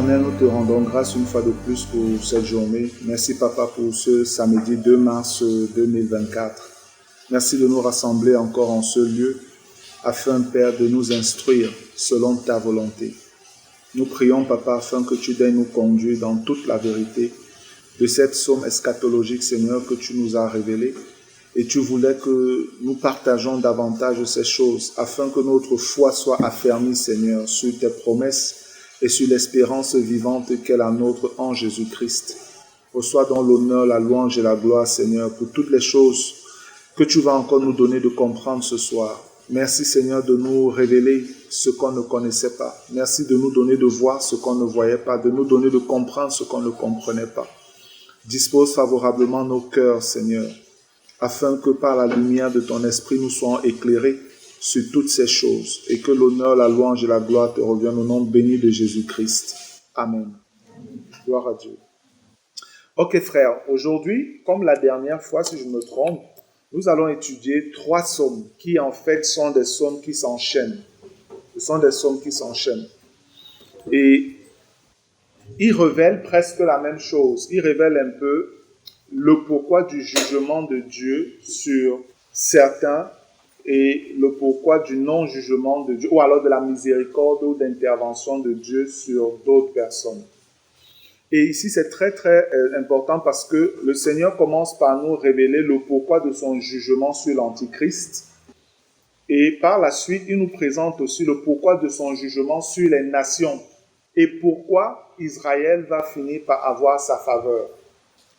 éternel, nous te rendons grâce une fois de plus pour cette journée. Merci, Papa, pour ce samedi 2 mars 2024. Merci de nous rassembler encore en ce lieu afin, Père, de nous instruire selon ta volonté. Nous prions, Papa, afin que tu daignes nous conduire dans toute la vérité de cette somme eschatologique, Seigneur, que tu nous as révélée. Et tu voulais que nous partageons davantage ces choses afin que notre foi soit affermie, Seigneur, sur tes promesses et sur l'espérance vivante qu'est la nôtre en Jésus-Christ. Reçois donc l'honneur, la louange et la gloire, Seigneur, pour toutes les choses que tu vas encore nous donner de comprendre ce soir. Merci, Seigneur, de nous révéler ce qu'on ne connaissait pas. Merci de nous donner de voir ce qu'on ne voyait pas, de nous donner de comprendre ce qu'on ne comprenait pas. Dispose favorablement nos cœurs, Seigneur, afin que par la lumière de ton esprit, nous soyons éclairés sur toutes ces choses et que l'honneur, la louange et la gloire te reviennent au nom béni de Jésus-Christ. Amen. Gloire à Dieu. Ok, frères, aujourd'hui, comme la dernière fois, si je me trompe, nous allons étudier 3 psaumes qui, en fait, sont des psaumes qui s'enchaînent. Ce sont des psaumes qui s'enchaînent. Et ils révèlent presque la même chose. Ils révèlent un peu le pourquoi du jugement de Dieu sur certains et le pourquoi du non-jugement de Dieu, ou alors de la miséricorde ou d'intervention de Dieu sur d'autres personnes. Et ici, c'est très, très important parce que le Seigneur commence par nous révéler le pourquoi de son jugement sur l'Antichrist. Et par la suite, il nous présente aussi le pourquoi de son jugement sur les nations et pourquoi Israël va finir par avoir sa faveur.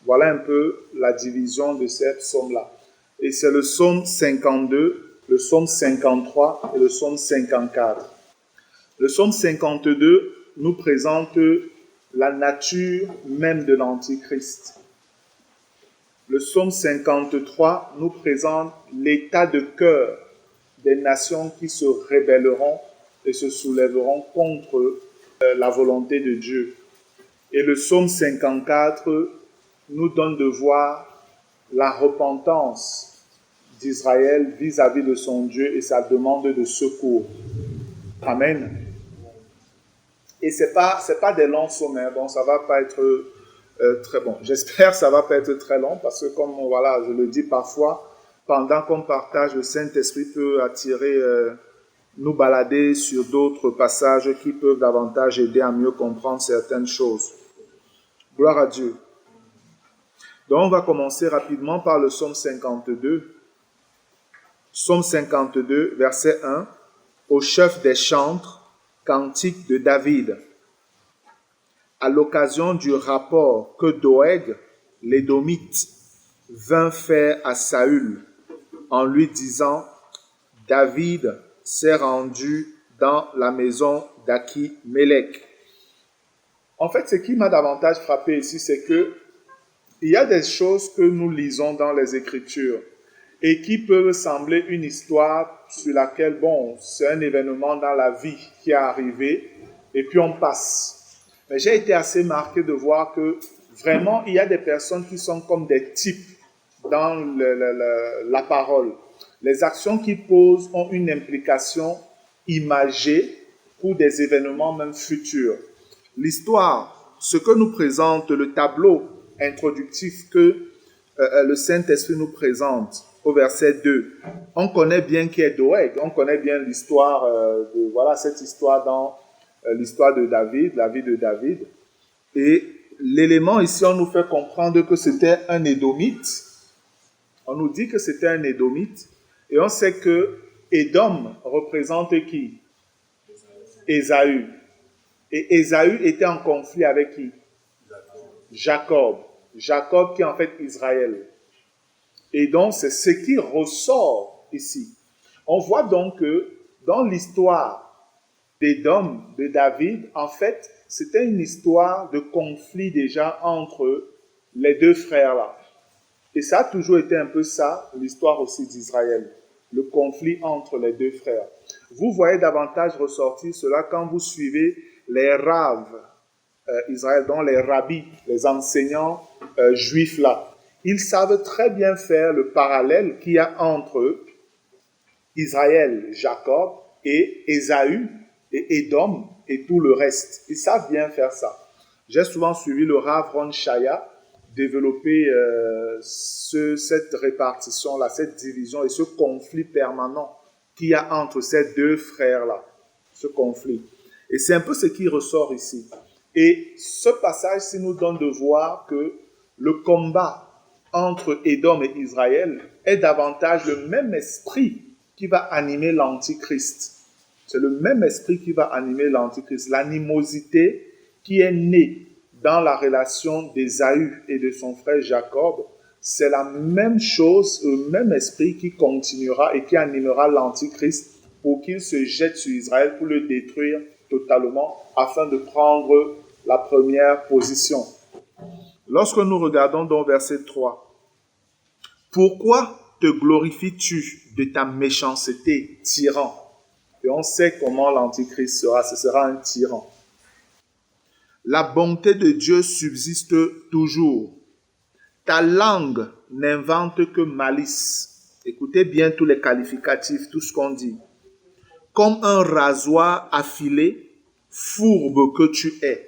Voilà un peu la division de ces psaumes-là. Et c'est le psaume 52, le psaume 53 et le psaume 54. Le psaume 52 nous présente la nature même de l'Antichrist. Le psaume 53 nous présente l'état de cœur des nations qui se rébelleront et se soulèveront contre la volonté de Dieu. Et le psaume 54 nous donne de voir la repentance d'Israël vis-à-vis de son Dieu et sa demande de secours. Amen. Et c'est pas des longs psaumes, donc ça va pas être très bon. J'espère que ça va pas être très long parce que comme voilà, je le dis parfois, pendant qu'on partage, le Saint-Esprit peut attirer, nous balader sur d'autres passages qui peuvent davantage aider à mieux comprendre certaines choses. Gloire à Dieu. Donc on va commencer rapidement par le psaume 52. Psaume 52, verset 1. Au chef des chantres, cantique de David. À l'occasion du rapport que Doeg, l'Édomite, vint faire à Saül, en lui disant, David s'est rendu dans la maison d'Akhi-Mélec. En fait, ce qui m'a davantage frappé ici, c'est que il y a des choses que nous lisons dans les Écritures et qui peuvent sembler une histoire sur laquelle, bon, c'est un événement dans la vie qui est arrivé et puis on passe. Mais j'ai été assez marqué de voir que vraiment, il y a des personnes qui sont comme des types dans la parole. Les actions qu'ils posent ont une implication imagée pour des événements même futurs. L'histoire, ce que nous présente le tableau introductif que le Saint-Esprit nous présente au verset 2. On connaît bien qui est Doeg, on connaît bien l'histoire, cette histoire dans l'histoire de David, la vie de David. Et l'élément ici, on nous fait comprendre que c'était un Édomite. On nous dit que c'était un Édomite. Et on sait que Édom représente qui? Ésaü. Et Ésaü était en conflit avec qui? Jacob. Jacob qui est en fait Israël. Et donc, c'est ce qui ressort ici. On voit donc que dans l'histoire d'Édom, de David, en fait, c'était une histoire de conflit déjà entre les deux frères-là. Et ça a toujours été un peu ça, l'histoire aussi d'Israël. Le conflit entre les deux frères. Vous voyez davantage ressortir cela quand vous suivez les raves Israël, dont les rabbis, les enseignants juifs là. Ils savent très bien faire le parallèle qu'il y a entre Israël, Jacob et Ésaü, et Édom et tout le reste. Ils savent bien faire ça. J'ai souvent suivi le Rav Ron Shaya développer cette répartition-là, cette division et ce conflit permanent qu'il y a entre ces deux frères-là, ce conflit. Et c'est un peu ce qui ressort ici. Et ce passage-ci nous donne de voir que le combat entre Édom et Israël est davantage le même esprit qui va animer l'Antichrist. C'est le même esprit qui va animer l'Antichrist. L'animosité qui est née dans la relation d'Ésaü et de son frère Jacob, c'est la même chose, le même esprit qui continuera et qui animera l'Antichrist pour qu'il se jette sur Israël pour le détruire totalement afin de prendre la première position. Lorsque nous regardons dans verset 3, « Pourquoi te glorifies-tu de ta méchanceté, tyran ?» Et on sait comment l'Antichrist sera, ce sera un tyran. « La bonté de Dieu subsiste toujours. Ta langue n'invente que malice. » Écoutez bien tous les qualificatifs, tout ce qu'on dit. « Comme un rasoir affilé, fourbe que tu es. »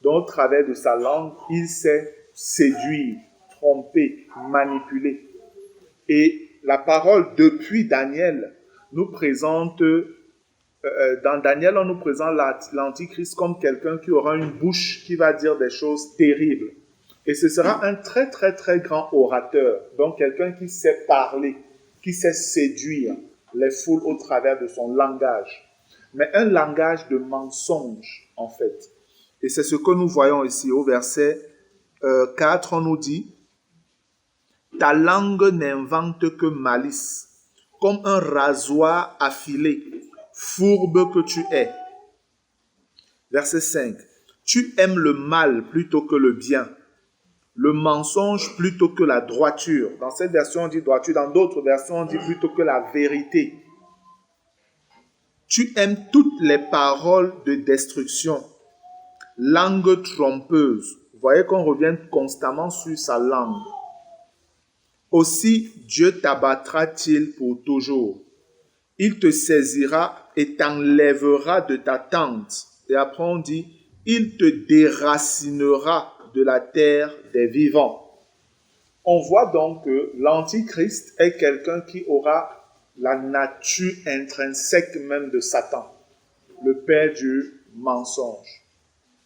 Donc, au travers de sa langue, il sait séduire, tromper, manipuler. Et la parole, depuis Daniel, nous présente, dans Daniel, on nous présente l'Antichrist comme quelqu'un qui aura une bouche qui va dire des choses terribles. Et ce sera un très, très, très grand orateur. Donc, quelqu'un qui sait parler, qui sait séduire les foules au travers de son langage. Mais un langage de mensonge, en fait. Et c'est ce que nous voyons ici au verset 4, on nous dit « Ta langue n'invente que malice, comme un rasoir affilé, fourbe que tu es. » Verset 5 « Tu aimes le mal plutôt que le bien, le mensonge plutôt que la droiture. » Dans cette version, on dit droiture, dans d'autres versions, on dit plutôt que la vérité. « Tu aimes toutes les paroles de destruction. Langue trompeuse. » Vous voyez qu'on revient constamment sur sa langue. Aussi, Dieu t'abattra-t-il pour toujours. Il te saisira et t'enlèvera de ta tente. Et après on dit, il te déracinera de la terre des vivants. On voit donc que l'Antichrist est quelqu'un qui aura la nature intrinsèque même de Satan, le père du mensonge.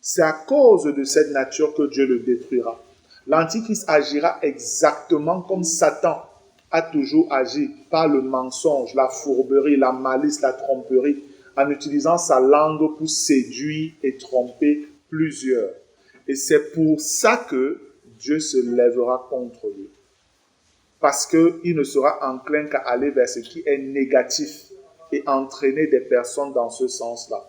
C'est à cause de cette nature que Dieu le détruira. L'Antichrist agira exactement comme Satan a toujours agi, par le mensonge, la fourberie, la malice, la tromperie, en utilisant sa langue pour séduire et tromper plusieurs. Et c'est pour ça que Dieu se lèvera contre lui. Parce qu'il ne sera enclin qu'à aller vers ce qui est négatif et entraîner des personnes dans ce sens-là.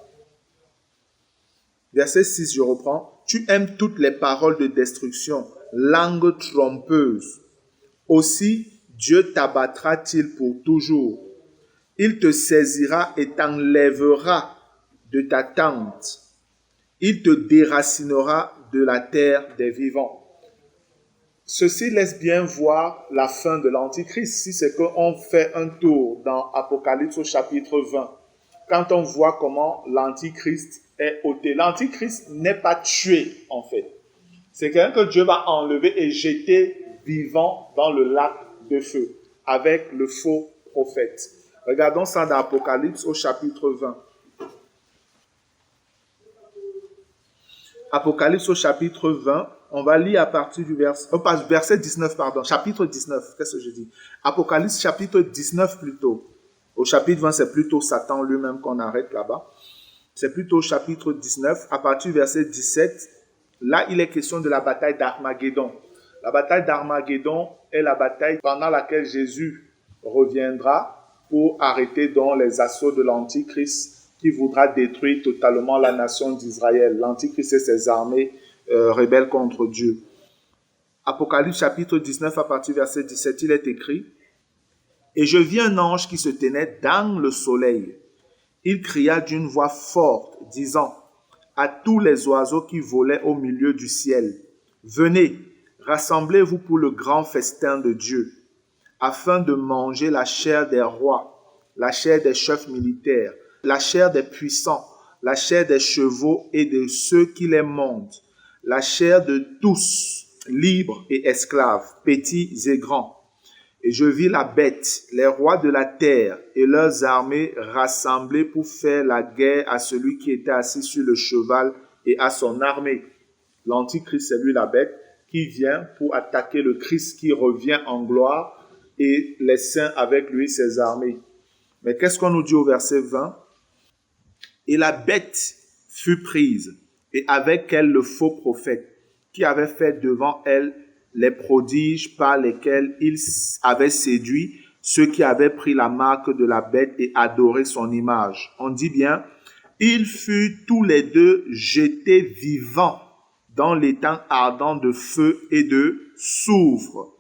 Verset 6, je reprends. « Tu aimes toutes les paroles de destruction, langue trompeuse. Aussi, Dieu t'abattra-t-il pour toujours. Il te saisira et t'enlèvera de ta tente. Il te déracinera de la terre des vivants. » Ceci laisse bien voir la fin de l'Antichrist. Si c'est qu'on fait un tour dans Apocalypse au chapitre 20, quand on voit comment l'Antichrist est ôté. L'Antichrist n'est pas tué, en fait. C'est quelqu'un que Dieu va enlever et jeter vivant dans le lac de feu, avec le faux prophète. Regardons ça dans Apocalypse au chapitre 20. Apocalypse au chapitre 20, on va lire à partir du verset 19, pardon, chapitre 19, qu'est-ce que je dis? Apocalypse chapitre 19 plutôt. Au chapitre 20, c'est plutôt Satan lui-même qu'on arrête là-bas. C'est plutôt au chapitre 19, à partir du verset 17. Là, il est question de la bataille d'Armageddon. La bataille d'Armageddon est la bataille pendant laquelle Jésus reviendra pour arrêter donc les assauts de l'Antichrist qui voudra détruire totalement la nation d'Israël. L'Antichrist et ses armées rebelles contre Dieu. Apocalypse chapitre 19, à partir du verset 17, il est écrit « Et je vis un ange qui se tenait dans le soleil. Il cria d'une voix forte, disant à tous les oiseaux qui volaient au milieu du ciel, « Venez, rassemblez-vous pour le grand festin de Dieu, afin de manger la chair des rois, la chair des chefs militaires, la chair des puissants, la chair des chevaux et de ceux qui les montent, la chair de tous, libres et esclaves, petits et grands. Et je vis la bête, les rois de la terre et leurs armées rassemblés pour faire la guerre à celui qui était assis sur le cheval et à son armée. L'Antichrist, c'est lui la bête, qui vient pour attaquer le Christ qui revient en gloire et les saints avec lui, ses armées. Mais qu'est-ce qu'on nous dit au verset 20? Et la bête fut prise, et avec elle le faux prophète, qui avait fait devant elle les prodiges par lesquels il avait séduit ceux qui avaient pris la marque de la bête et adoré son image. On dit bien, ils furent tous les deux jetés vivants dans l'étang ardent de feu et de soufre.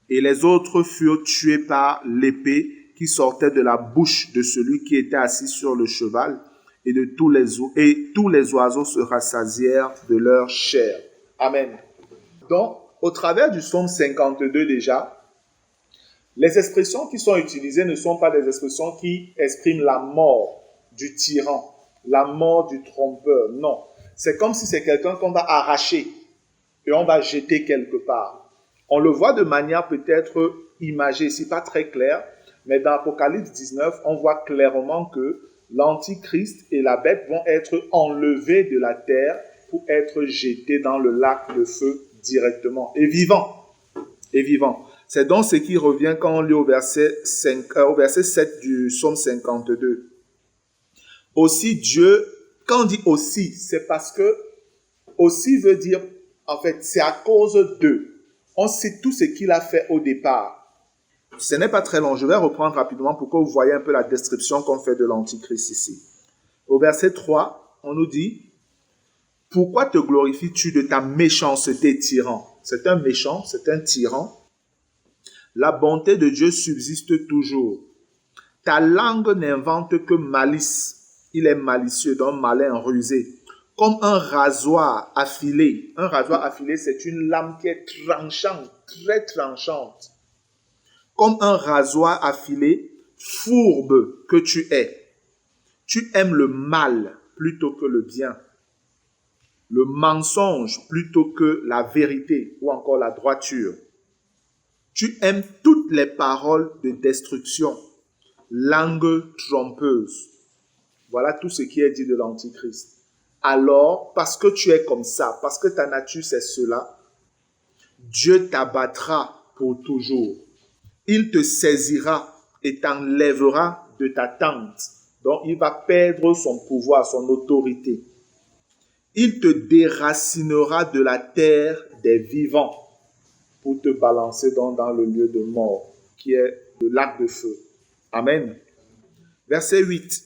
Et les autres furent tués par l'épée qui sortait de la bouche de celui qui était assis sur le cheval, et tous les oiseaux se rassasièrent de leur chair. Amen. Donc, au travers du psaume 52 déjà, les expressions qui sont utilisées ne sont pas des expressions qui expriment la mort du tyran, la mort du trompeur. Non, c'est comme si c'est quelqu'un qu'on va arracher et on va jeter quelque part. On le voit de manière peut-être imagée ici, pas très claire, mais dans Apocalypse 19, on voit clairement que l'Antichrist et la bête vont être enlevés de la terre pour être jetés dans le lac de feu directement, et vivants. Et vivants. C'est donc ce qui revient quand on lit au verset 7 du psaume 52. Aussi Dieu, quand on dit aussi, c'est parce que aussi veut dire, en fait, c'est à cause d'eux. On sait tout ce qu'il a fait au départ. Ce n'est pas très long, je vais reprendre rapidement pour que vous voyez un peu la description qu'on fait de l'Antichrist ici. Au verset 3, on nous dit, « Pourquoi te glorifies-tu de ta méchanceté, tyran ?» C'est un méchant, c'est un tyran. « La bonté de Dieu subsiste toujours. Ta langue n'invente que malice. » Il est malicieux, donc malin, rusé. « Comme un rasoir affilé. » Un rasoir affilé, c'est une lame qui est tranchante, très tranchante. Comme un rasoir affilé, fourbe que tu es. Tu aimes le mal plutôt que le bien, le mensonge plutôt que la vérité ou encore la droiture. Tu aimes toutes les paroles de destruction, langue trompeuse. Voilà tout ce qui est dit de l'Antichrist. Alors, parce que tu es comme ça, parce que ta nature c'est cela, Dieu t'abattra pour toujours. Il te saisira et t'enlèvera de ta tente. Donc, il va perdre son pouvoir, son autorité. Il te déracinera de la terre des vivants pour te balancer dans le lieu de mort, qui est le lac de feu. Amen. Verset 8.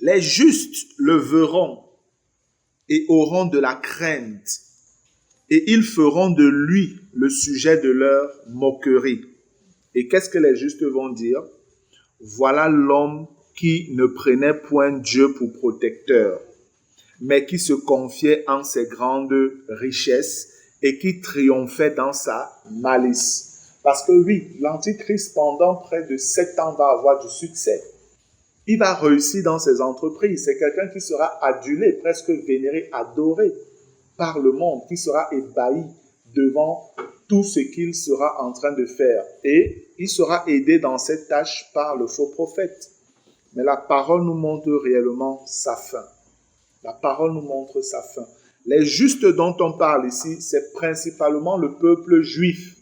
Les justes le verront et auront de la crainte, et ils feront de lui le sujet de leur moquerie. Et qu'est-ce que les justes vont dire? Voilà l'homme qui ne prenait point Dieu pour protecteur, mais qui se confiait en ses grandes richesses et qui triomphait dans sa malice. Parce que oui, l'Antichrist, pendant près de 7 ans, va avoir du succès. Il va réussir dans ses entreprises. C'est quelqu'un qui sera adulé, presque vénéré, adoré par le monde, qui sera ébahi devant tout ce qu'il sera en train de faire. Et il sera aidé dans cette tâche par le faux prophète. Mais la parole nous montre réellement sa fin. La parole nous montre sa fin. Les justes dont on parle ici, c'est principalement le peuple juif.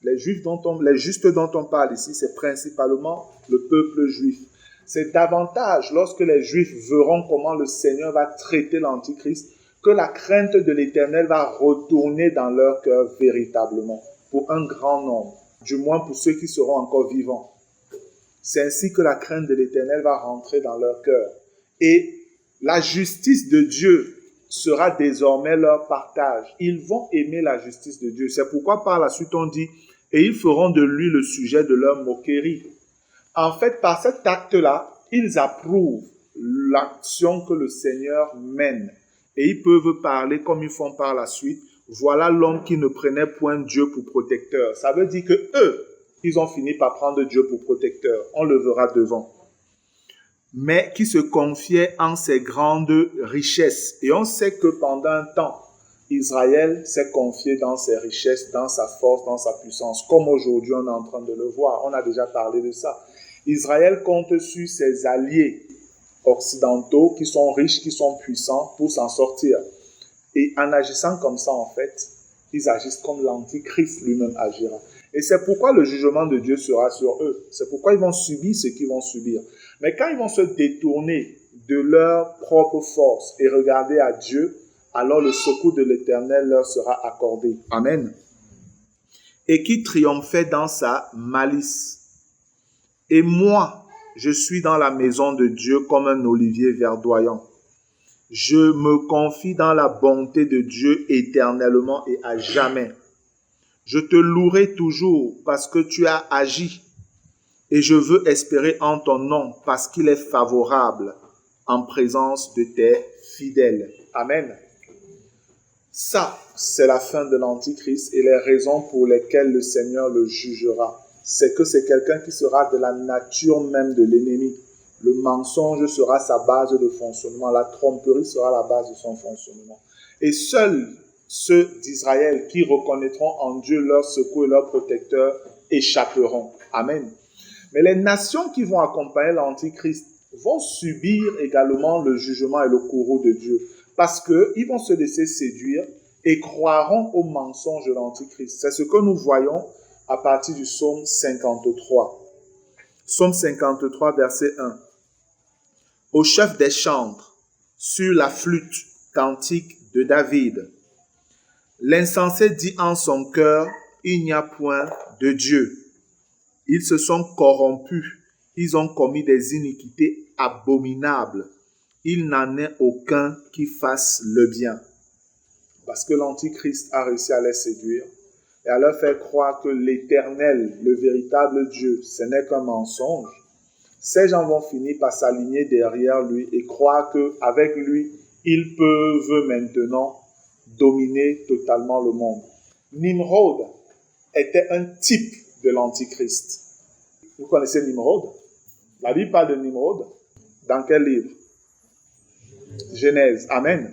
Les justes dont on parle ici, c'est principalement le peuple juif. C'est davantage lorsque les juifs verront comment le Seigneur va traiter l'Antichrist, que la crainte de l'Éternel va retourner dans leur cœur véritablement, pour un grand nombre, du moins pour ceux qui seront encore vivants. C'est ainsi que la crainte de l'Éternel va rentrer dans leur cœur. Et la justice de Dieu sera désormais leur partage. Ils vont aimer la justice de Dieu. C'est pourquoi par la suite on dit, et ils feront de lui le sujet de leur moquerie. En fait, par cet acte-là, ils approuvent l'action que le Seigneur mène. Et ils peuvent parler comme ils font par la suite. Voilà l'homme qui ne prenait point Dieu pour protecteur. Ça veut dire que eux, ils ont fini par prendre Dieu pour protecteur. On le verra devant. mais qui se confiait en ses grandes richesses. Et on sait que pendant un temps, Israël s'est confié dans ses richesses, dans sa force, dans sa puissance, comme aujourd'hui on est en train de le voir. On a déjà parlé de ça. Israël compte sur ses alliés occidentaux qui sont riches, qui sont puissants pour s'en sortir. Et en agissant comme ça, en fait, ils agissent comme l'Antichrist lui-même agira. Et c'est pourquoi le jugement de Dieu sera sur eux. C'est pourquoi ils vont subir ce qu'ils vont subir. Mais quand ils vont se détourner de leur propre force et regarder à Dieu, alors le secours de l'Éternel leur sera accordé. Amen. Et qui triomphait dans sa malice. Et moi, je suis dans la maison de Dieu comme un olivier verdoyant. Je me confie dans la bonté de Dieu éternellement et à jamais. Je te louerai toujours parce que tu as agi. Et je veux espérer en ton nom parce qu'il est favorable en présence de tes fidèles. Amen. Ça, c'est la fin de l'Antichrist et les raisons pour lesquelles le Seigneur le jugera. C'est que c'est quelqu'un qui sera de la nature même de l'ennemi. Le mensonge sera sa base de fonctionnement. La tromperie sera la base de son fonctionnement. Et seuls ceux d'Israël qui reconnaîtront en Dieu leur secours et leur protecteur échapperont. Amen. Mais les nations qui vont accompagner l'Antichrist vont subir également le jugement et le courroux de Dieu. Parce qu'ils vont se laisser séduire et croiront au mensonge de l'Antichrist. C'est ce que nous voyons à partir du psaume 53. Psaume 53, verset 1. Au chef des chantres, sur la flûte, cantique de David. L'insensé dit en son cœur, il n'y a point de Dieu. Ils se sont corrompus, ils ont commis des iniquités abominables. Il n'en est aucun qui fasse le bien. Parce que l'Antichrist a réussi à les séduire et à leur faire croire que l'Éternel, le véritable Dieu, ce n'est qu'un mensonge. Ces gens vont finir par s'aligner derrière lui et croire qu'avec lui, ils peuvent maintenant dominer totalement le monde. Nimrod était un type de l'Antichrist. Vous connaissez Nimrod? La Bible parle de Nimrod. Dans quel livre? Genèse. Amen.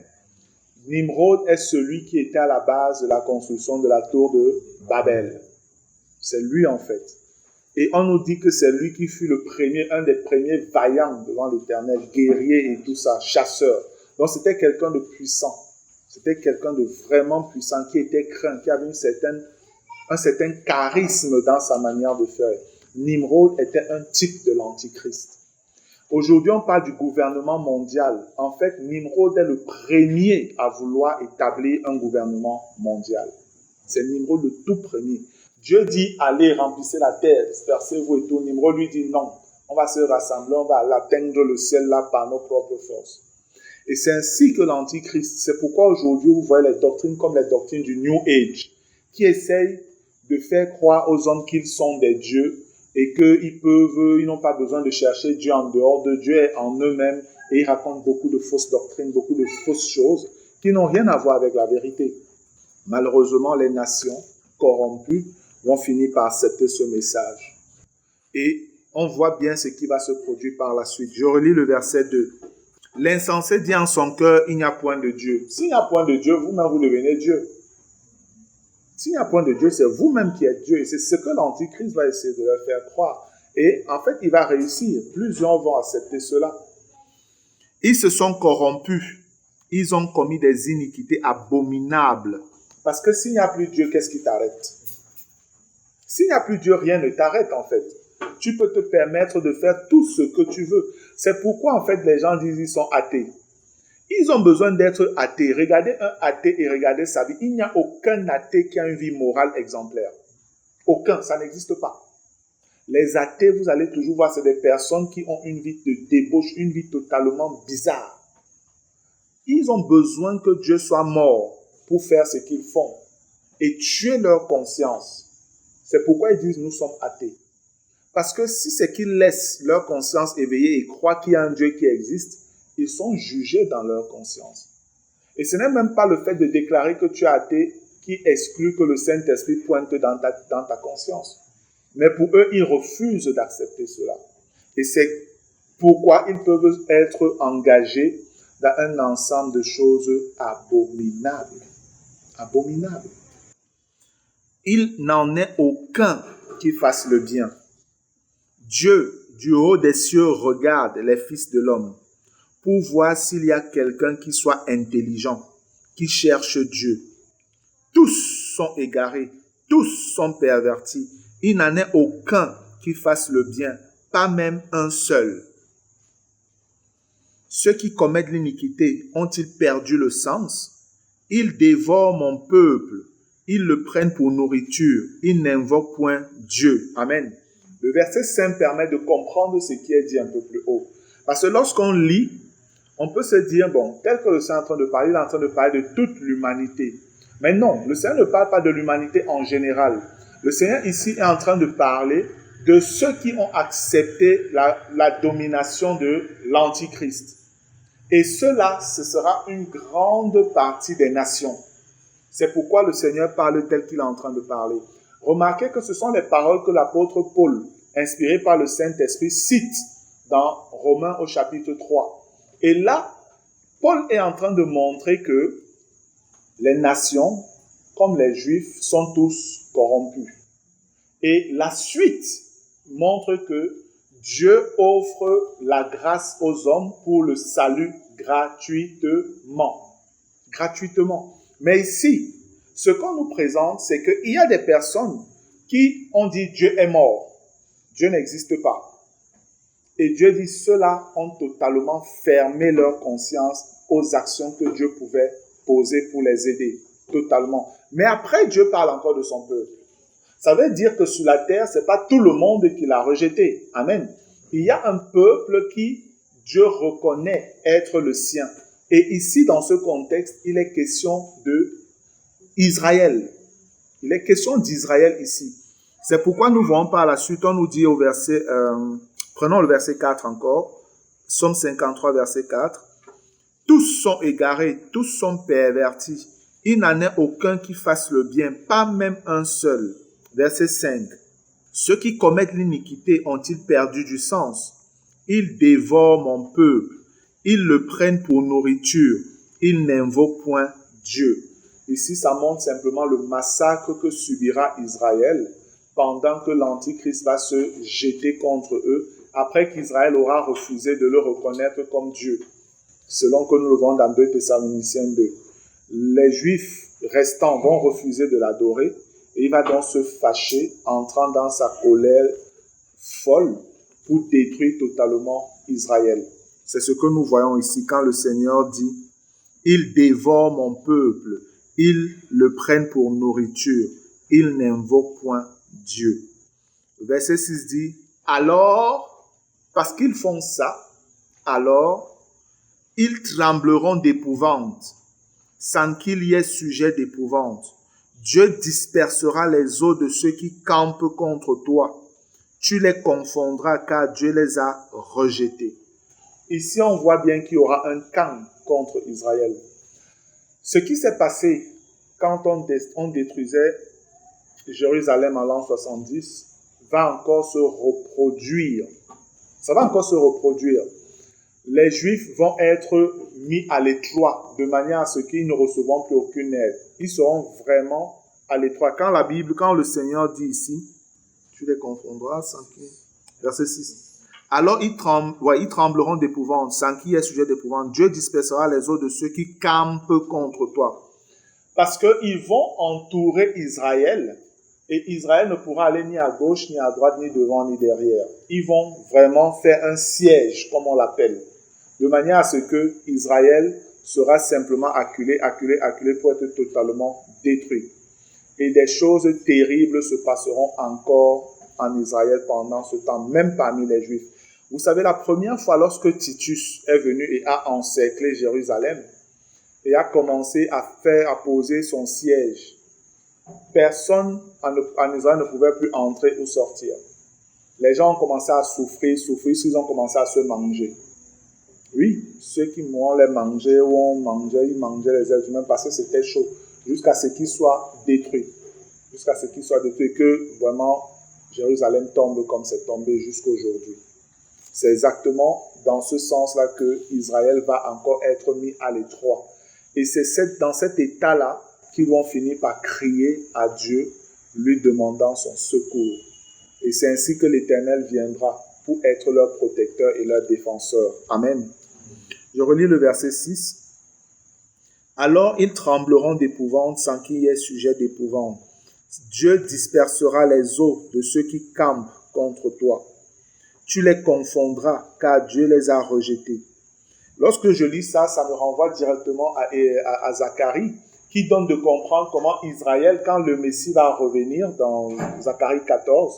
Nimrod est celui qui était à la base de la construction de la tour de Babel. C'est lui en fait. Et on nous dit que c'est lui qui fut un des premiers vaillants devant l'Éternel, guerrier et tout ça, chasseur. Donc c'était quelqu'un de puissant. C'était quelqu'un de vraiment puissant, qui était craint, qui avait un certain charisme dans sa manière de faire. Nimrod était un type de l'Antichrist. Aujourd'hui, on parle du gouvernement mondial. En fait, Nimrod est le premier à vouloir établir un gouvernement mondial. C'est Nimrod le tout premier. Dieu dit, allez, remplissez la terre, dispersez-vous et tout. Nimrod lui dit, non, on va se rassembler, on va atteindre le ciel là par nos propres forces. Et c'est ainsi que l'Antichrist, c'est pourquoi aujourd'hui vous voyez les doctrines comme les doctrines du New Age, qui essayent de faire croire aux hommes qu'ils sont des dieux et qu'ils n'ont pas besoin de chercher Dieu en dehors de Dieu et en eux-mêmes. Et ils racontent beaucoup de fausses doctrines, beaucoup de fausses choses qui n'ont rien à voir avec la vérité. Malheureusement, les nations corrompues vont finir par accepter ce message. Et on voit bien ce qui va se produire par la suite. Je relis le verset 2. L'insensé dit en son cœur, il n'y a point de Dieu. S'il n'y a point de Dieu, vous-même vous devenez Dieu. S'il n'y a point de Dieu, c'est vous-même qui êtes Dieu. Et c'est ce que l'Antichrist va essayer de leur faire croire. Et en fait, il va réussir. Plusieurs vont accepter cela. Ils se sont corrompus. Ils ont commis des iniquités abominables. Parce que s'il n'y a plus Dieu, qu'est-ce qui t'arrête? S'il n'y a plus Dieu, rien ne t'arrête en fait. Tu peux te permettre de faire tout ce que tu veux. C'est pourquoi en fait les gens disent qu'ils sont athées. Ils ont besoin d'être athées. Regardez un athée et regardez sa vie. Il n'y a aucun athée qui a une vie morale exemplaire. Aucun, ça n'existe pas. Les athées, vous allez toujours voir, c'est des personnes qui ont une vie de débauche, une vie totalement bizarre. Ils ont besoin que Dieu soit mort pour faire ce qu'ils font et tuer leur conscience. C'est pourquoi ils disent nous sommes athées. Parce que si c'est qu'ils laissent leur conscience éveillée et croient qu'il y a un Dieu qui existe, ils sont jugés dans leur conscience. Et ce n'est même pas le fait de déclarer que tu es athée qui exclut que le Saint-Esprit pointe dans ta conscience. Mais pour eux, ils refusent d'accepter cela. Et c'est Pourquoi ils peuvent être engagés dans un ensemble de choses abominables? Abominables. Il n'en est aucun qui fasse le bien. Dieu, du haut des cieux, regarde les fils de l'homme pour voir s'il y a quelqu'un qui soit intelligent, qui cherche Dieu. Tous sont égarés, tous sont pervertis. Il n'en est aucun qui fasse le bien, pas même un seul. Ceux qui commettent l'iniquité ont-ils perdu le sens? Ils dévorent mon peuple, ils le prennent pour nourriture, ils n'invoquent point Dieu. Amen. Le verset 5 permet de comprendre ce qui est dit un peu plus haut. Parce que lorsqu'on lit, on peut se dire, bon, tel que le Seigneur est en train de parler, il est en train de parler de toute l'humanité. Mais non, le Seigneur ne parle pas de l'humanité en général. Le Seigneur ici est en train de parler de ceux qui ont accepté la domination de l'Antichrist. Et cela, ce sera une grande partie des nations. C'est pourquoi le Seigneur parle tel qu'il est en train de parler. Remarquez que ce sont les paroles que l'apôtre Paul, inspiré par le Saint-Esprit, cite dans Romains au chapitre 3. Et là, Paul est en train de montrer que les nations, comme les Juifs, sont tous corrompus. Et la suite montre que Dieu offre la grâce aux hommes pour le salut gratuitement. Gratuitement. Mais ici, ce qu'on nous présente, c'est qu'il y a des personnes qui ont dit Dieu est mort. Dieu n'existe pas. Et Dieu dit ceux-là ont totalement fermé leur conscience aux actions que Dieu pouvait poser pour les aider. Totalement. Mais après, Dieu parle encore de son peuple. Ça veut dire que sur la terre, ce n'est pas tout le monde qui l'a rejeté. Amen. Il y a un peuple qui Dieu reconnaît être le sien. Et ici, dans ce contexte, il est question d'Israël. Il est question d'Israël ici. C'est pourquoi nous voyons par la suite, on nous dit au verset, prenons le verset 4 encore, Psaume 53, verset 4. Tous sont égarés, tous sont pervertis. Il n'en est aucun qui fasse le bien, pas même un seul. Verset 5. Ceux qui commettent l'iniquité ont-ils perdu du sens? Ils dévorent mon peuple. Ils le prennent pour nourriture. Ils n'invoquent point Dieu. Ici, ça montre simplement le massacre que subira Israël pendant que l'Antichrist va se jeter contre eux, après qu'Israël aura refusé de le reconnaître comme Dieu. Selon que nous le voyons dans 2 Thessaloniciens 2. Les Juifs restants vont refuser de l'adorer et il va donc se fâcher, entrant dans sa colère folle pour détruire totalement Israël. C'est ce que nous voyons ici quand le Seigneur dit « Ils dévorent mon peuple, ils le prennent pour nourriture, ils n'invoquent point Dieu. » Verset 6 dit « Alors, parce qu'ils font ça, alors ils trembleront d'épouvante, sans qu'il y ait sujet d'épouvante. Dieu dispersera les eaux de ceux qui campent contre toi. Tu les confondras car Dieu les a rejetés. » Ici, on voit bien qu'il y aura un camp contre Israël. Ce qui s'est passé quand on détruisait Jérusalem en l'an 70 va encore se reproduire. Ça va encore se reproduire. Les Juifs vont être mis à l'étroit de manière à ce qu'ils ne recevront plus aucune aide. Ils seront vraiment à l'étroit. Quand le Seigneur dit ici, tu les confondras sans qu'il... Verset 6. Alors ils trembleront d'épouvante, sans qu'il y ait sujet d'épouvante. Dieu dispersera les eaux de ceux qui campent contre toi. Parce qu'ils vont entourer Israël, et Israël ne pourra aller ni à gauche, ni à droite, ni devant, ni derrière. Ils vont vraiment faire un siège, comme on l'appelle, de manière à ce que Israël sera simplement acculé pour être totalement détruit. Et des choses terribles se passeront encore en Israël pendant ce temps, même parmi les Juifs. Vous savez, la première fois lorsque Titus est venu et a encerclé Jérusalem et a commencé à poser son siège, personne en Israël ne pouvait plus entrer ou sortir. Les gens ont commencé à souffrir, ils ont commencé à se manger. Oui, ceux qui les mangeaient ou ils mangeaient les êtres humains parce que c'était chaud, jusqu'à ce qu'ils soient détruits. Jusqu'à ce qu'ils soient détruits, que vraiment Jérusalem tombe comme c'est tombé jusqu'aujourd'hui. C'est exactement dans ce sens-là que Israël va encore être mis à l'étroit. Et c'est dans cet état-là qu'ils vont finir par crier à Dieu, lui demandant son secours. Et c'est ainsi que l'Éternel viendra pour être leur protecteur et leur défenseur. Amen. Je relis le verset 6. Alors ils trembleront d'épouvante sans qu'il y ait sujet d'épouvante. Dieu dispersera les eaux de ceux qui campent contre toi. Tu les confondras, car Dieu les a rejetés. Lorsque je lis ça, ça me renvoie directement à Zacharie, qui donne de comprendre comment Israël, quand le Messie va revenir dans Zacharie 14,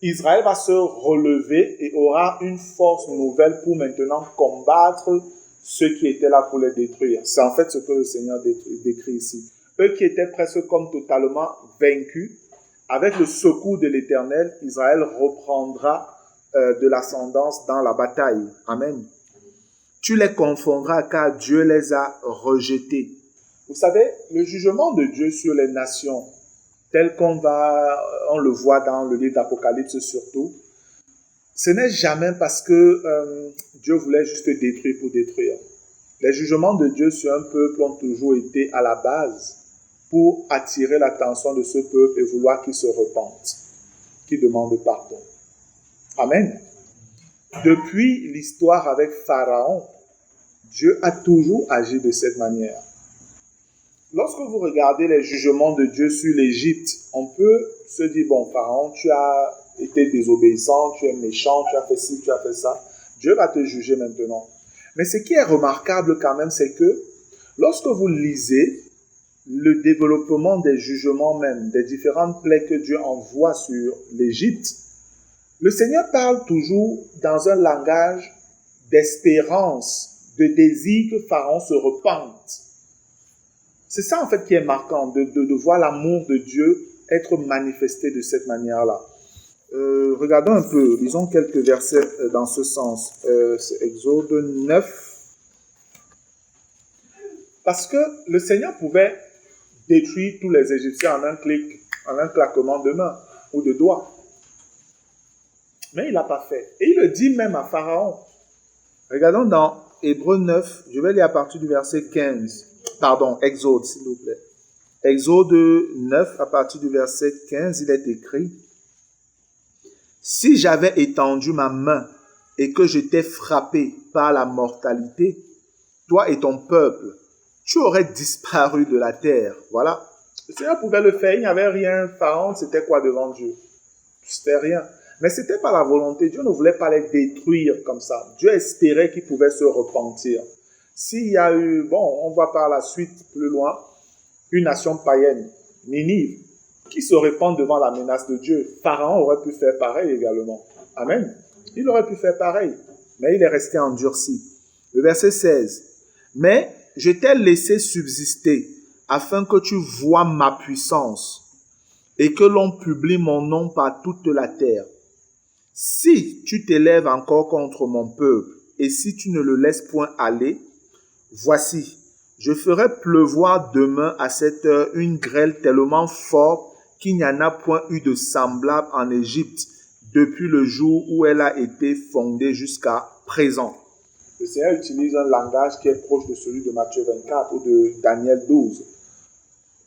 Israël va se relever et aura une force nouvelle pour maintenant combattre ceux qui étaient là pour les détruire. C'est en fait ce que le Seigneur décrit ici. Eux qui étaient presque comme totalement vaincus, avec le secours de l'Éternel, Israël reprendra de l'ascendance dans la bataille. Amen. Tu les confondras car Dieu les a rejetés. Vous savez, le jugement de Dieu sur les nations, tel on le voit dans le livre d'Apocalypse surtout, ce n'est jamais parce que Dieu voulait juste détruire pour détruire. Les jugements de Dieu sur un peuple ont toujours été à la base pour attirer l'attention de ce peuple et vouloir qu'il se repente, qu'il demande pardon. Amen. Depuis l'histoire avec Pharaon, Dieu a toujours agi de cette manière. Lorsque vous regardez les jugements de Dieu sur l'Égypte, on peut se dire, bon, Pharaon, tu as été désobéissant, tu es méchant, tu as fait ci, tu as fait ça. Dieu va te juger maintenant. Mais ce qui est remarquable quand même, c'est que lorsque vous lisez le développement des jugements même, des différentes plaies que Dieu envoie sur l'Égypte, le Seigneur parle toujours dans un langage d'espérance, de désir que Pharaon se repente. C'est ça en fait qui est marquant, de voir l'amour de Dieu être manifesté de cette manière-là. Regardons un peu, lisons quelques versets dans ce sens. C'est Exode 9. Parce que le Seigneur pouvait détruire tous les Égyptiens en un clic, en un claquement de main ou de doigts. Mais il ne l'a pas fait. Et il le dit même à Pharaon. Regardons dans Hébreux 9, je vais lire à partir du verset 15. Pardon, Exode, s'il vous plaît. Exode 9, à partir du verset 15, il est écrit « Si j'avais étendu ma main et que je t'ai frappé par la mortalité, toi et ton peuple, tu aurais disparu de la terre. » Voilà. Le Seigneur pouvait le faire, il n'y avait rien. Pharaon, c'était quoi devant Dieu? C'était rien. Mais ce n'était pas la volonté. Dieu ne voulait pas les détruire comme ça. Dieu espérait qu'ils pouvaient se repentir. S'il y a eu, on voit par la suite, plus loin, une nation païenne, Ninive, qui se répand devant la menace de Dieu. Pharaon aurait pu faire pareil également. Amen. Il aurait pu faire pareil, mais il est resté endurci. Le verset 16. « Mais je t'ai laissé subsister, afin que tu vois ma puissance, et que l'on publie mon nom par toute la terre. Si tu t'élèves encore contre mon peuple, et si tu ne le laisses point aller, voici, je ferai pleuvoir demain à cette heure une grêle tellement forte qu'il n'y en a point eu de semblable en Égypte depuis le jour où elle a été fondée jusqu'à présent. » Le Seigneur utilise un langage qui est proche de celui de Matthieu 24 ou de Daniel 12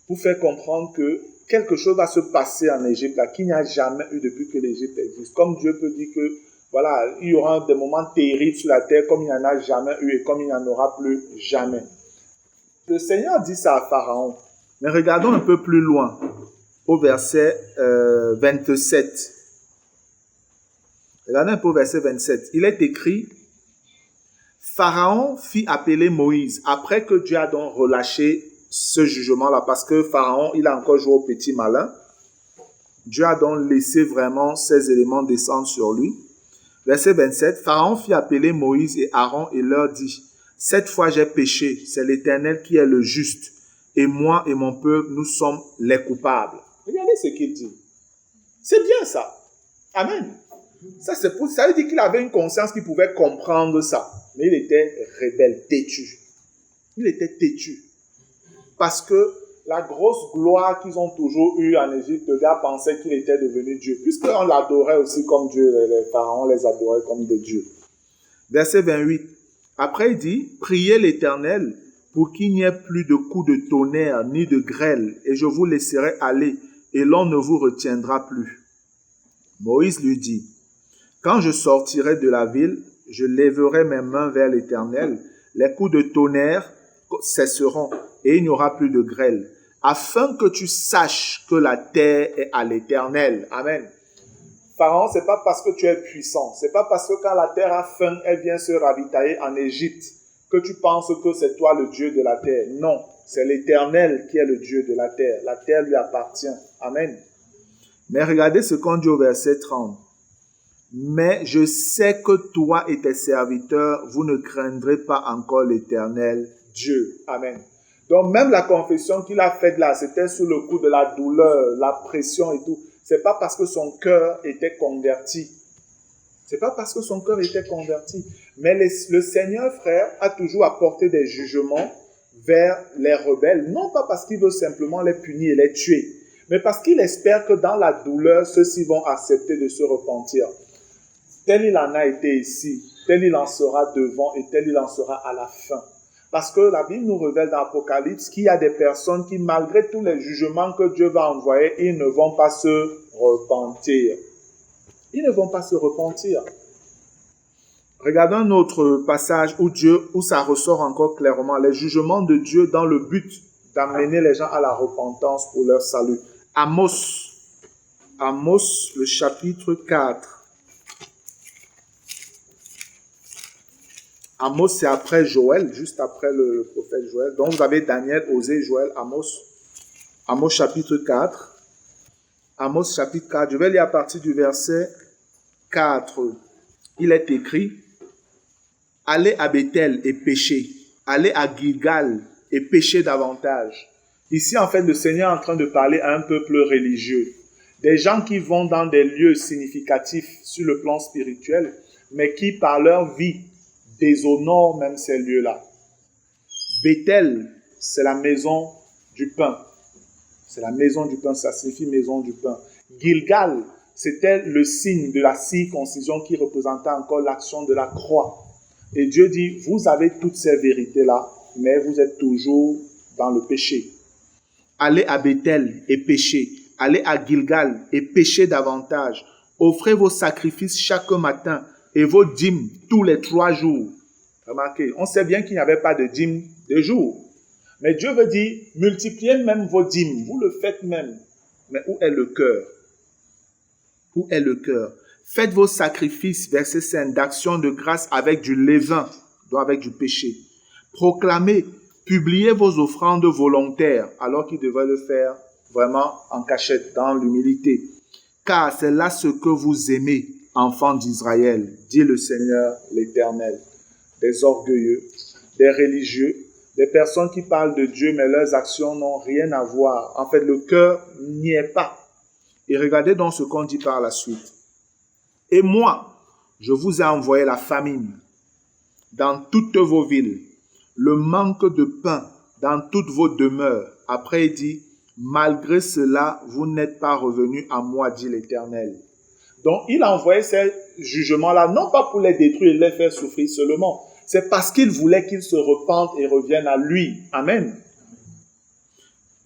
pour faire comprendre que quelque chose va se passer en Égypte là, qu'il n'y a jamais eu depuis que l'Égypte existe. Comme Dieu peut dire que voilà, il y aura des moments terribles sur la terre comme il n'y en a jamais eu et comme il n'y en aura plus jamais. Le Seigneur dit ça à Pharaon. Mais regardons un peu plus loin, au verset 27. Regardez un peu au verset 27. Il est écrit, Pharaon fit appeler Moïse après que Dieu a donc relâché ce jugement-là, parce que Pharaon, il a encore joué au petit malin. Dieu a donc laissé vraiment ces éléments descendre sur lui. Verset 27, Pharaon fit appeler Moïse et Aaron et leur dit, « Cette fois j'ai péché, c'est l'Éternel qui est le juste, et moi et mon peuple, nous sommes les coupables. » Regardez ce qu'il dit. C'est bien ça. Amen. Ça veut dire qu'il avait une conscience qui pouvait comprendre ça. Mais il était rebelle, têtu. Il était têtu. Parce que la grosse gloire qu'ils ont toujours eue en Égypte, le gars pensait qu'il était devenu Dieu. Puisqu'on l'adorait aussi comme Dieu, les pharaons les adoraient comme des dieux. Verset 28. Après, il dit, priez l'Éternel pour qu'il n'y ait plus de coups de tonnerre ni de grêle, et je vous laisserai aller, et l'on ne vous retiendra plus. Moïse lui dit, quand je sortirai de la ville, je lèverai mes mains vers l'Éternel, les coups de tonnerre cesseront, et il n'y aura plus de grêle, afin que tu saches que la terre est à l'Éternel. Amen. Pharaon, c'est pas parce que tu es puissant, c'est pas parce que quand la terre a faim, elle vient se ravitailler en Égypte, que tu penses que c'est toi le Dieu de la terre. Non, c'est l'Éternel qui est le Dieu de la terre. La terre lui appartient. Amen. Mais regardez ce qu'on dit au verset 30. Mais je sais que toi et tes serviteurs, vous ne craindrez pas encore l'Éternel Dieu. Amen. Donc même la confession qu'il a faite là, c'était sous le coup de la douleur, la pression et tout. C'est pas parce que son cœur était converti. C'est pas parce que son cœur était converti. Mais le Seigneur, frère, a toujours apporté des jugements vers les rebelles. Non pas parce qu'il veut simplement les punir et les tuer, mais parce qu'il espère que dans la douleur, ceux-ci vont accepter de se repentir. Tel il en a été ici, tel il en sera devant et tel il en sera à la fin. Parce que la Bible nous révèle dans l'Apocalypse qu'il y a des personnes qui, malgré tous les jugements que Dieu va envoyer, ils ne vont pas se repentir. Ils ne vont pas se repentir. Regardons un autre passage où ça ressort encore clairement. Les jugements de Dieu dans le but d'amener les gens à la repentance pour leur salut. Amos, le chapitre 4. Amos, c'est après Joël, juste après le prophète Joël. Donc, vous avez Daniel, Osée, Joël, Amos. Amos, chapitre 4. Amos, chapitre 4. Je vais lire à partir du verset 4. Il est écrit, « Allez à Bethel et péchez. Allez à Gilgal et péchez davantage. » Ici, en fait, le Seigneur est en train de parler à un peuple religieux. Des gens qui vont dans des lieux significatifs sur le plan spirituel, mais qui, par leur vie, déshonorent même ces lieux-là. Bethel, c'est la maison du pain. C'est la maison du pain, ça signifie maison du pain. Gilgal, c'était le signe de la circoncision qui représentait encore l'action de la croix. Et Dieu dit, vous avez toutes ces vérités-là, mais vous êtes toujours dans le péché. Allez à Bethel et péchez. Allez à Gilgal et péchez davantage. Offrez vos sacrifices chaque matin et vos dîmes tous les 3 jours. Remarquez, on sait bien qu'il n'y avait pas de dîmes de jour. Mais Dieu veut dire, multipliez même vos dîmes. Vous le faites même. Mais où est le cœur? Où est le cœur? Faites vos sacrifices, verset 5, d'action de grâce avec du levain, donc avec du péché. Proclamez, publiez vos offrandes volontaires, alors qu'il devrait le faire vraiment en cachette, dans l'humilité. Car c'est là ce que vous aimez, enfants d'Israël, dit le Seigneur l'Éternel. Des orgueilleux, des religieux, des personnes qui parlent de Dieu, mais leurs actions n'ont rien à voir. En fait, le cœur n'y est pas. Et regardez donc ce qu'on dit par la suite. Et moi, je vous ai envoyé la famine dans toutes vos villes, le manque de pain dans toutes vos demeures. Après, il dit, malgré cela, vous n'êtes pas revenus à moi, dit l'Éternel. Donc, il a envoyé ces jugements-là, non pas pour les détruire et les faire souffrir seulement. C'est parce qu'il voulait qu'ils se repentent et reviennent à lui. Amen.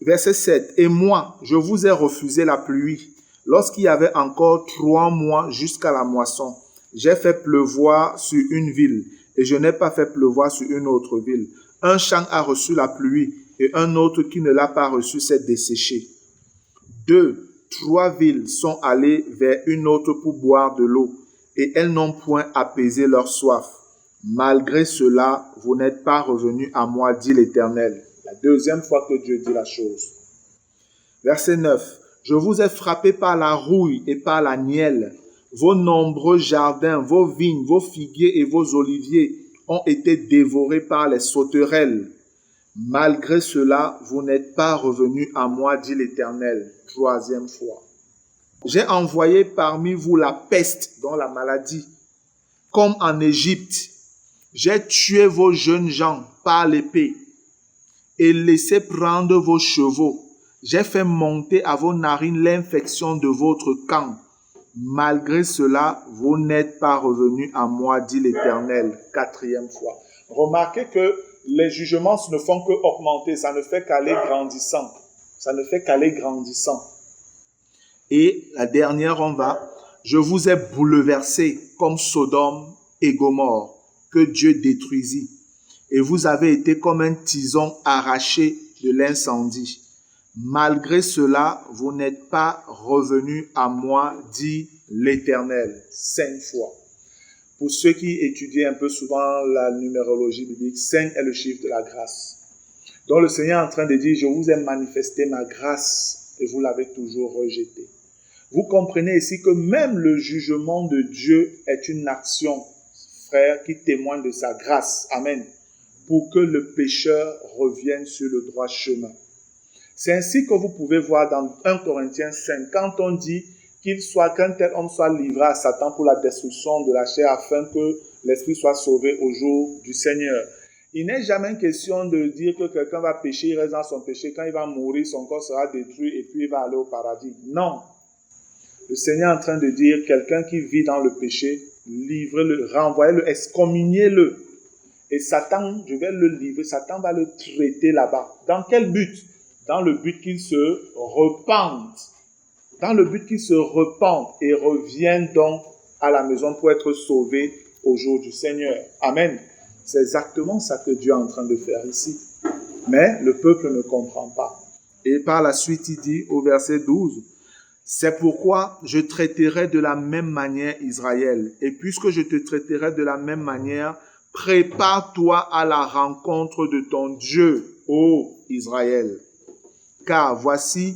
Verset 7. Et moi, je vous ai refusé la pluie. Lorsqu'il y avait encore 3 mois jusqu'à la moisson, j'ai fait pleuvoir sur une ville et je n'ai pas fait pleuvoir sur une autre ville. Un champ a reçu la pluie et un autre qui ne l'a pas reçu s'est desséché. 2, 3 villes sont allées vers une autre pour boire de l'eau et elles n'ont point apaisé leur soif. Malgré cela, vous n'êtes pas revenus à moi, dit l'Éternel. La deuxième fois que Dieu dit la chose. Verset 9. Je vous ai frappé par la rouille et par la nielle. Vos nombreux jardins, vos vignes, vos figuiers et vos oliviers ont été dévorés par les sauterelles. Malgré cela, vous n'êtes pas revenus à moi, dit l'Éternel. Troisième fois. J'ai envoyé parmi vous la peste, dont la maladie, comme en Égypte. J'ai tué vos jeunes gens par l'épée et laissé prendre vos chevaux. J'ai fait monter à vos narines l'infection de votre camp. Malgré cela, vous n'êtes pas revenus à moi, dit l'Éternel. 4e fois. Remarquez que les jugements ne font qu'augmenter, ça ne fait qu'aller grandissant. Ça ne fait qu'aller grandissant. Et la dernière, on va, je vous ai bouleversé comme Sodome et Gomorrhe, que Dieu détruisit. Et vous avez été comme un tison arraché de l'incendie. Malgré cela, vous n'êtes pas revenus à moi, dit l'Éternel. 5 fois. Pour ceux qui étudient un peu souvent la numérologie biblique, 5 est le chiffre de la grâce. Donc le Seigneur est en train de dire, je vous ai manifesté ma grâce et vous l'avez toujours rejetée. Vous comprenez ici que même le jugement de Dieu est une action, frère, qui témoigne de sa grâce. Amen. Pour que le pécheur revienne sur le droit chemin. C'est ainsi que vous pouvez voir dans 1 Corinthiens 5, quand on dit qu'un tel homme soit livré à Satan pour la destruction de la chair afin que l'esprit soit sauvé au jour du Seigneur. Il n'est jamais question de dire que quelqu'un va pécher, il reste dans son péché. Quand il va mourir, son corps sera détruit et puis il va aller au paradis. Non. Le Seigneur est en train de dire, quelqu'un qui vit dans le péché, livrez-le, renvoyez-le, excommuniez-le. Et Satan, je vais le livrer, Satan va le traiter là-bas. Dans quel but? Dans le but qu'il se repente. Dans le but qu'il se repente et revienne donc à la maison pour être sauvé au jour du Seigneur. Amen. C'est exactement ça que Dieu est en train de faire ici. Mais le peuple ne comprend pas. Et par la suite, il dit au verset 12, « C'est pourquoi je traiterai de la même manière Israël. Et puisque je te traiterai de la même manière, prépare-toi à la rencontre de ton Dieu, ô Israël. Car voici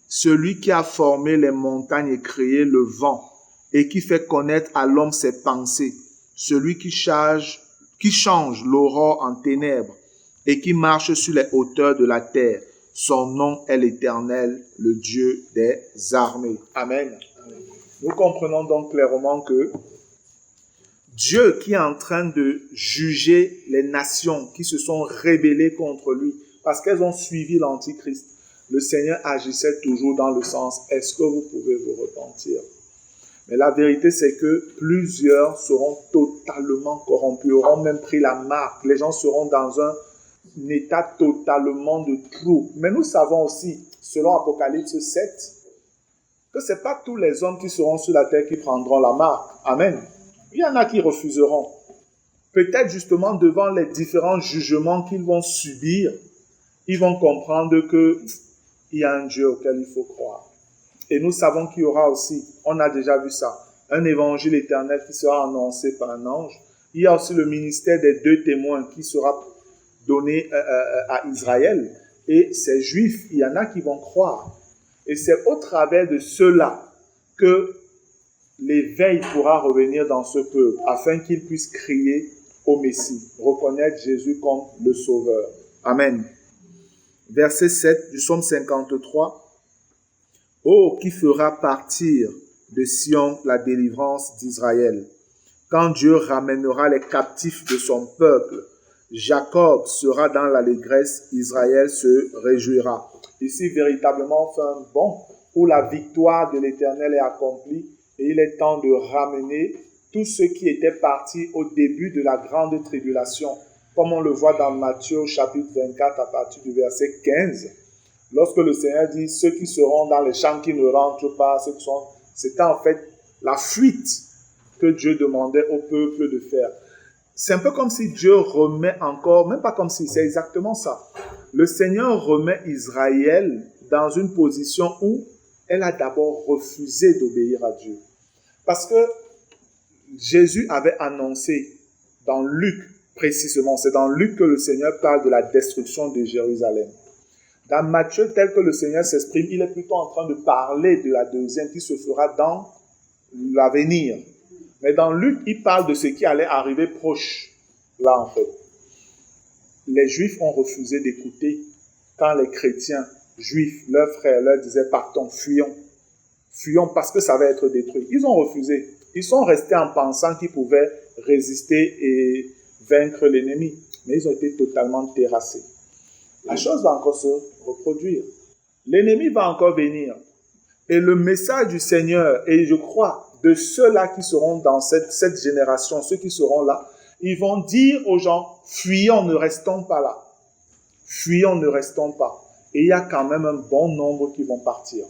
celui qui a formé les montagnes et créé le vent, et qui fait connaître à l'homme ses pensées, celui qui change l'aurore en ténèbres, et qui marche sur les hauteurs de la terre. Son nom est l'Éternel, le Dieu des armées. » Amen. Nous comprenons donc clairement que Dieu qui est en train de juger les nations qui se sont rebellées contre lui, parce qu'elles ont suivi l'Antichrist, le Seigneur agissait toujours dans le sens, est-ce que vous pouvez vous repentir? Mais la vérité, c'est que plusieurs seront totalement corrompus, auront même pris la marque. Les gens seront dans un état totalement de trou. Mais nous savons aussi, selon Apocalypse 7, que ce n'est pas tous les hommes qui seront sur la terre qui prendront la marque. Amen. Il y en a qui refuseront. Peut-être justement devant les différents jugements qu'ils vont subir, ils vont comprendre qu'il y a un Dieu auquel il faut croire. Et nous savons qu'il y aura aussi, on a déjà vu ça, un évangile éternel qui sera annoncé par un ange. Il y a aussi le ministère des 2 témoins qui sera donné à Israël. Et ces Juifs, il y en a qui vont croire. Et c'est au travers de cela que l'éveil pourra revenir dans ce peuple, afin qu'ils puissent crier au Messie, reconnaître Jésus comme le Sauveur. Amen. Verset 7 du psaume 53. « Oh, qui fera partir de Sion la délivrance d'Israël, quand Dieu ramènera les captifs de son peuple, Jacob sera dans l'allégresse, Israël se réjouira. » Ici, véritablement, on fait un bond où la victoire de l'Éternel est accomplie et il est temps de ramener tous ceux qui étaient partis au début de la grande tribulation, comme on le voit dans Matthieu chapitre 24 à partir du verset 15. Lorsque le Seigneur dit « ceux qui seront dans les champs qui ne rentrent pas », c'était en fait la fuite que Dieu demandait au peuple de faire. C'est un peu comme si Dieu remet encore, même pas comme si, c'est exactement ça. Le Seigneur remet Israël dans une position où elle a d'abord refusé d'obéir à Dieu. Parce que Jésus avait annoncé dans Luc, précisément, c'est dans Luc que le Seigneur parle de la destruction de Jérusalem. Dans Matthieu, tel que le Seigneur s'exprime, il est plutôt en train de parler de la deuxième qui se fera dans l'avenir. Mais dans Luc, il parle de ce qui allait arriver proche. Là, en fait, les Juifs ont refusé d'écouter quand les chrétiens juifs, leurs frères, leur disaient « partons, fuyons ». Fuyons parce que ça va être détruit. Ils ont refusé. Ils sont restés en pensant qu'ils pouvaient résister et vaincre l'ennemi. Mais ils ont été totalement terrassés. La chose va encore se reproduire. L'ennemi va encore venir. Et le message du Seigneur, et je crois, de ceux-là qui seront dans cette génération, ceux qui seront là, ils vont dire aux gens, fuyons, ne restons pas là. Fuyons, ne restons pas. Et il y a quand même un bon nombre qui vont partir.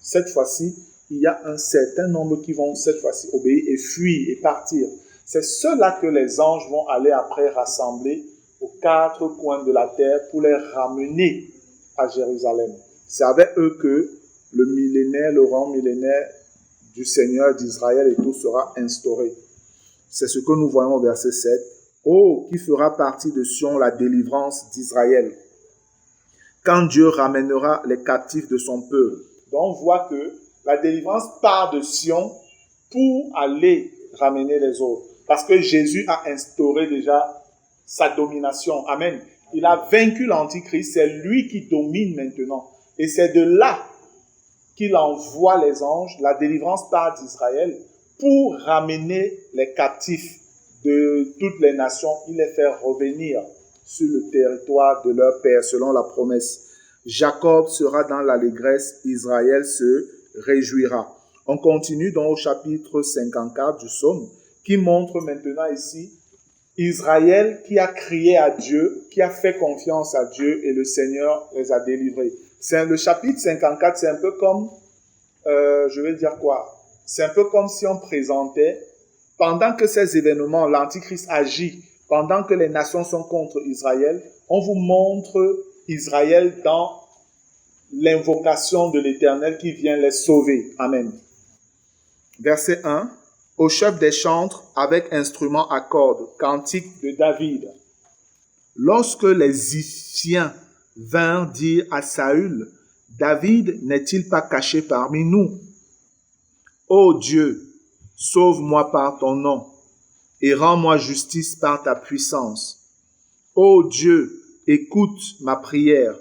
Cette fois-ci, il y a un certain nombre qui vont cette fois-ci obéir et fuir et partir. C'est ceux-là que les anges vont aller après rassembler aux quatre coins de la terre pour les ramener à Jérusalem. C'est avec eux que le millénaire, le rang millénaire du Seigneur d'Israël et tout sera instauré. C'est ce que nous voyons au verset 7. Oh, qui fera partie de Sion la délivrance d'Israël, quand Dieu ramènera les captifs de son peuple. Donc on voit que la délivrance part de Sion pour aller ramener les autres. Parce que Jésus a instauré déjà sa domination. Amen. Il a vaincu l'Antichrist, c'est lui qui domine maintenant. Et c'est de là qu'il envoie les anges, la délivrance part d'Israël, pour ramener les captifs de toutes les nations. Il les fait revenir sur le territoire de leur père, selon la promesse. Jacob sera dans l'allégresse, Israël se réjouira. On continue donc au chapitre 54 du psaume, qui montre maintenant ici Israël qui a crié à Dieu, qui a fait confiance à Dieu et le Seigneur les a délivrés. Le chapitre 54, c'est un peu comme, je vais dire quoi? C'est un peu comme si on présentait, pendant que ces événements, l'Antichrist agit, pendant que les nations sont contre Israël, on vous montre Israël dans l'invocation de l'Éternel qui vient les sauver. Amen. Verset 1. Au chef des chantres, avec instruments à cordes, cantique de David. Lorsque les Ziphiens vinrent dire à Saül, David n'est-il pas caché parmi nous? Ô Dieu, sauve-moi par ton nom et rends-moi justice par ta puissance. Ô Dieu, écoute ma prière,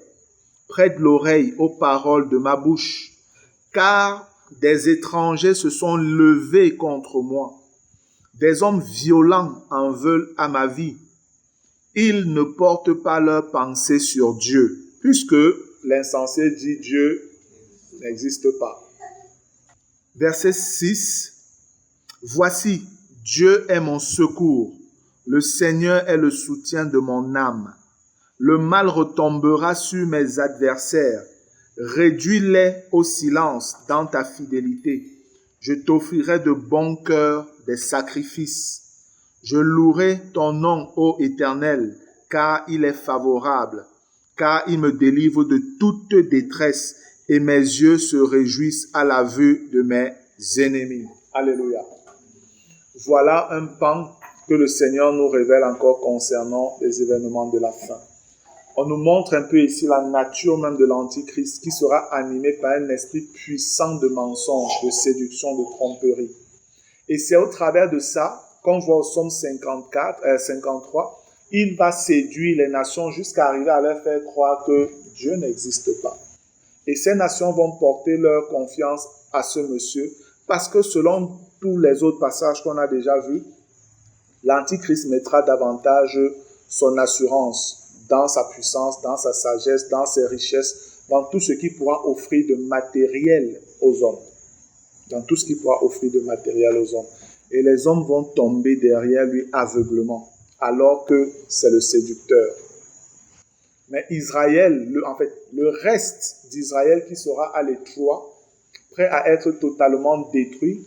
prête l'oreille aux paroles de ma bouche, car des étrangers se sont levés contre moi. Des hommes violents en veulent à ma vie. Ils ne portent pas leur pensée sur Dieu, puisque l'insensé dit Dieu n'existe pas. Verset 6. Voici, Dieu est mon secours. Le Seigneur est le soutien de mon âme. Le mal retombera sur mes adversaires. Réduis-les au silence dans ta fidélité. Je t'offrirai de bon cœur des sacrifices. Je louerai ton nom, ô Éternel, car il est favorable, car il me délivre de toute détresse et mes yeux se réjouissent à la vue de mes ennemis. Alléluia. Voilà un pan que le Seigneur nous révèle encore concernant les événements de la fin. On nous montre un peu ici la nature même de l'Antichrist qui sera animé par un esprit puissant de mensonge, de séduction, de tromperie. Et c'est au travers de ça qu'on voit au psaume 53, il va séduire les nations jusqu'à arriver à leur faire croire que Dieu n'existe pas. Et ces nations vont porter leur confiance à ce monsieur parce que selon tous les autres passages qu'on a déjà vus, l'Antichrist mettra davantage son assurance dans sa puissance, dans sa sagesse, dans ses richesses, dans tout ce qu'il pourra offrir de matériel aux hommes. Dans tout ce qu'il pourra offrir de matériel aux hommes. Et les hommes vont tomber derrière lui aveuglement, alors que c'est le séducteur. Mais Israël, le reste d'Israël qui sera à l'étroit, prêt à être totalement détruit,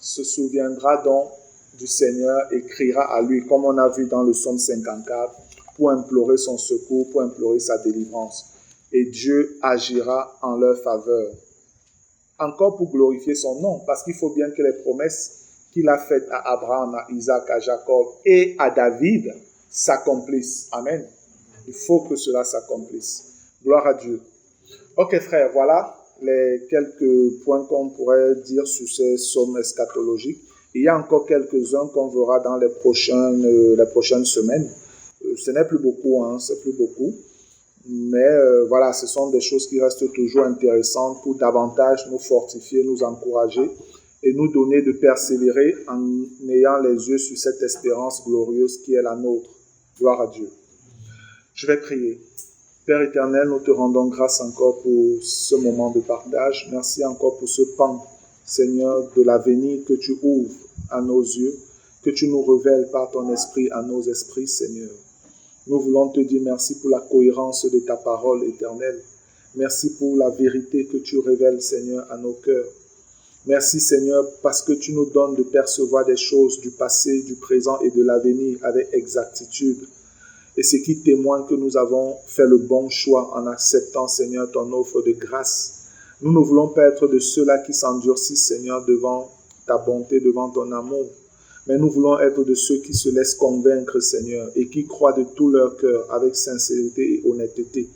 se souviendra donc du Seigneur et criera à lui, comme on a vu dans le psaume 54, pour implorer son secours, pour implorer sa délivrance. Et Dieu agira en leur faveur. Encore pour glorifier son nom, parce qu'il faut bien que les promesses qu'il a faites à Abraham, à Isaac, à Jacob et à David s'accomplissent. Amen. Il faut que cela s'accomplisse. Gloire à Dieu. Ok frères, voilà les quelques points qu'on pourrait dire sur ces psaumes eschatologiques. Il y a encore quelques-uns qu'on verra dans les prochaines semaines. Ce n'est plus beaucoup, c'est plus beaucoup. Mais voilà, ce sont des choses qui restent toujours intéressantes pour davantage nous fortifier, nous encourager et nous donner de persévérer en ayant les yeux sur cette espérance glorieuse qui est la nôtre. Gloire à Dieu. Je vais prier. Père éternel, nous te rendons grâce encore pour ce moment de partage. Merci encore pour ce pan, Seigneur, de l'avenir que tu ouvres à nos yeux, que tu nous révèles par ton esprit à nos esprits, Seigneur. Nous voulons te dire merci pour la cohérence de ta parole éternelle. Merci pour la vérité que tu révèles, Seigneur, à nos cœurs. Merci, Seigneur, parce que tu nous donnes de percevoir des choses du passé, du présent et de l'avenir avec exactitude. Et ce qui témoigne que nous avons fait le bon choix en acceptant, Seigneur, ton offre de grâce. Nous ne voulons pas être de ceux-là qui s'endurcissent, Seigneur, devant ta bonté, devant ton amour. Mais nous voulons être de ceux qui se laissent convaincre, Seigneur, et qui croient de tout leur cœur, avec sincérité et honnêteté.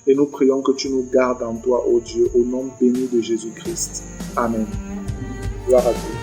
Et nous prions que tu nous gardes en toi, ô Dieu, au nom béni de Jésus-Christ. Amen. Gloire à Dieu.